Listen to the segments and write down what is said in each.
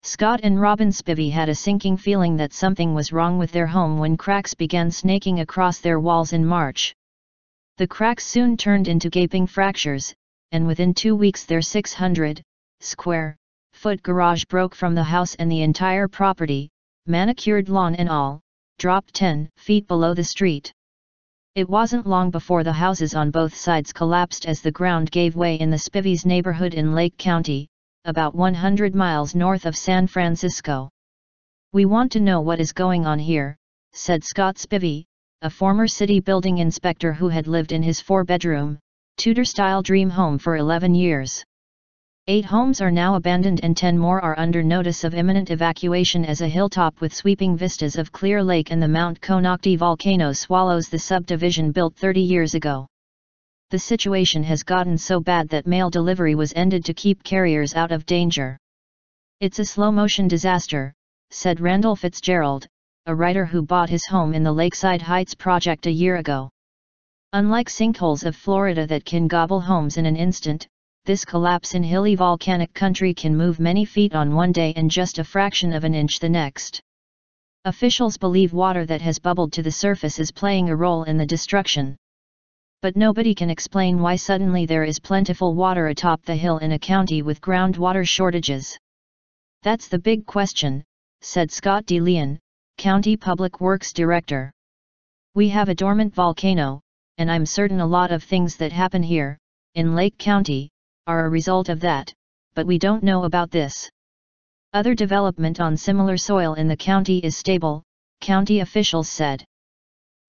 Scott and Robin Spivey had a sinking feeling that something was wrong with their home when cracks began snaking across their walls in March. The cracks soon turned into gaping fractures, and within 2 weeks their 600-square-foot garage broke from the house, and the entire property, manicured lawn and all, dropped 10 feet below the street. It wasn't long before the houses on both sides collapsed as the ground gave way in the Spiveys neighborhood in Lake County, about 100 miles north of San Francisco. "We want to know what is going on here," said Scott Spivey, a former city building inspector who had lived in his 4-bedroom, Tudor-style dream home for 11 years. 8 homes are now abandoned and 10 more are under notice of imminent evacuation as a hilltop with sweeping vistas of Clear Lake and the Mount Konocti volcano swallows the subdivision built 30 years ago. The situation has gotten so bad that mail delivery was ended to keep carriers out of danger. "It's a slow-motion disaster," said Randall Fitzgerald, a writer who bought his home in the Lakeside Heights project a year ago. "Unlike sinkholes of Florida that can gobble homes in an instant, this collapse in hilly volcanic country can move many feet on one day and just a fraction of an inch the next. Officials believe water that has bubbled to the surface is playing a role in the destruction. But nobody can explain why suddenly there is plentiful water atop the hill in a county with groundwater shortages. That's the big question," said Scott DeLeon, County Public Works Director. "We have a dormant volcano, and I'm certain a lot of things that happen here, in Lake County, are a result of that, but we don't know about this. Other development on similar soil in the county is stable," county officials said.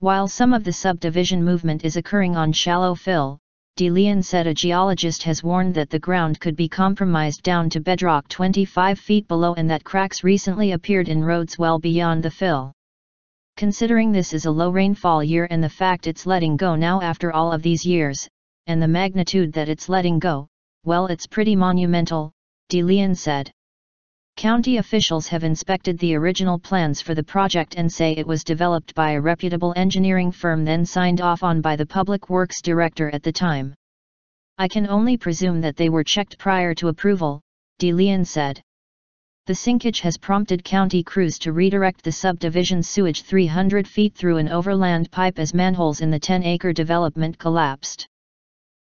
While some of the subdivision movement is occurring on shallow fill, DeLeon said a geologist has warned that the ground could be compromised down to bedrock 25 feet below and that cracks recently appeared in roads well beyond the fill. "Considering this is a low rainfall year and the fact it's letting go now after all of these years, and the magnitude that it's letting go, well, it's pretty monumental," DeLeon said. County officials have inspected the original plans for the project and say it was developed by a reputable engineering firm then signed off on by the Public Works Director at the time. "I can only presume that they were checked prior to approval," DeLeon said. The sinkage has prompted county crews to redirect the subdivision sewage 300 feet through an overland pipe as manholes in the 10-acre development collapsed.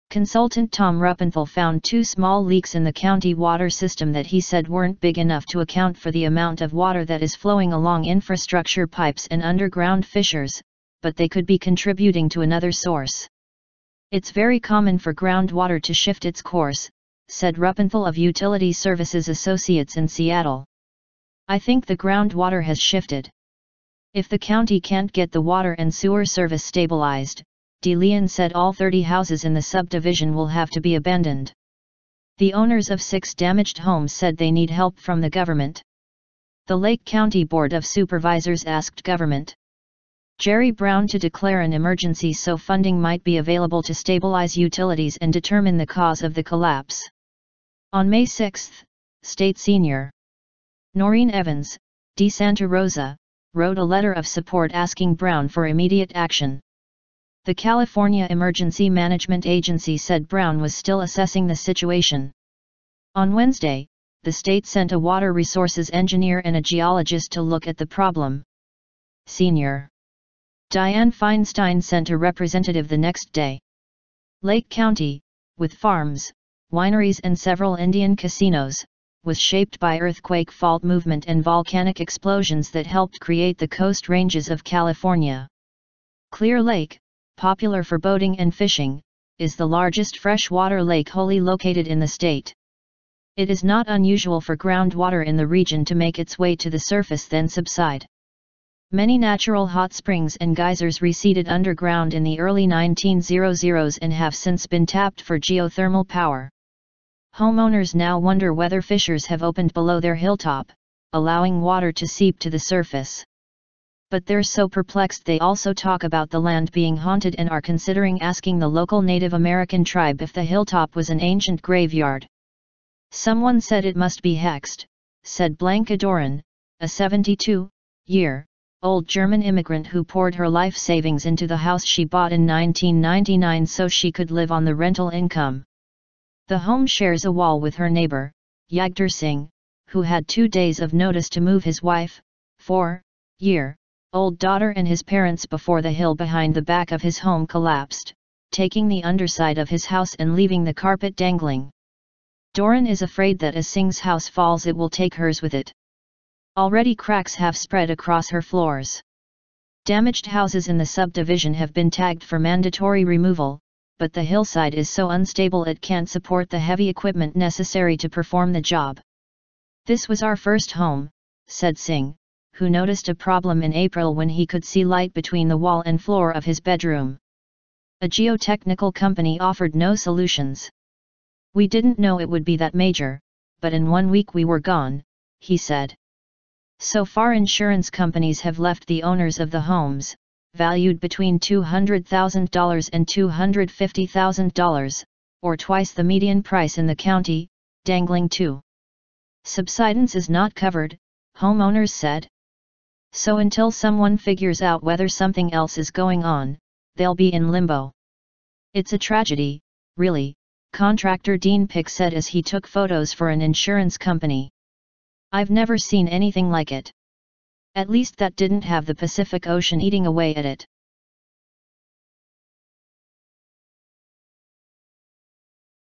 Consultant Tom Ruppenthal found 2 small leaks in the county water system that he said weren't big enough to account for the amount of water that is flowing along infrastructure pipes and underground fissures, but they could be contributing to another source. "It's very common for groundwater to shift its course," said Ruppenthal of Utility Services Associates in Seattle. "I think the groundwater has shifted. If the county can't get the water and sewer service stabilized," DeLeon said, "all 30 houses in the subdivision will have to be abandoned." The owners of 6 damaged homes said they need help from the government. The Lake County Board of Supervisors asked Government Jerry Brown to declare an emergency so funding might be available to stabilize utilities and determine the cause of the collapse. On May 6, State Senior Noreen Evans, de Santa Rosa, wrote a letter of support asking Brown for immediate action. The California Emergency Management Agency said Brown was still assessing the situation. On Wednesday, the state sent a water resources engineer and a geologist to look at the problem. Senior Diane Feinstein sent a representative the next day. Lake County, with farms, wineries and several Indian casinos, was shaped by earthquake fault movement and volcanic explosions that helped create the Coast Ranges of California. Clear Lake, popular for boating and fishing, is the largest freshwater lake wholly located in the state. It is not unusual for groundwater in the region to make its way to the surface then subside. Many natural hot springs and geysers receded underground in the early 1900s and have since been tapped for geothermal power. Homeowners now wonder whether fissures have opened below their hilltop, allowing water to seep to the surface. But they're so perplexed they also talk about the land being haunted and are considering asking the local Native American tribe if the hilltop was an ancient graveyard. "Someone said it must be hexed," said Blanca Doran, a 72-year-old German immigrant who poured her life savings into the house she bought in 1999 so she could live on the rental income. The home shares a wall with her neighbor, Yagdir Singh, who had 2 days of notice to move his wife, 4-year-old daughter and his parents before the hill behind the back of his home collapsed, taking the underside of his house and leaving the carpet dangling. Doran is afraid that as Singh's house falls it will take hers with it. Already cracks have spread across her floors. Damaged houses in the subdivision have been tagged for mandatory removal, but the hillside is so unstable it can't support the heavy equipment necessary to perform the job. This was our first home, said Singh, who noticed a problem in April when he could see light between the wall and floor of his bedroom. A geotechnical company offered no solutions. We didn't know it would be that major, but in 1 week we were gone, he said. So far insurance companies have left the owners of the homes, valued between $200,000 and $250,000, or twice the median price in the county, dangling too. Subsidence is not covered, homeowners said. So until someone figures out whether something else is going on, they'll be in limbo. It's a tragedy, really, contractor Dean Pick said as he took photos for an insurance company. I've never seen anything like it. At least that didn't have the Pacific Ocean eating away at it.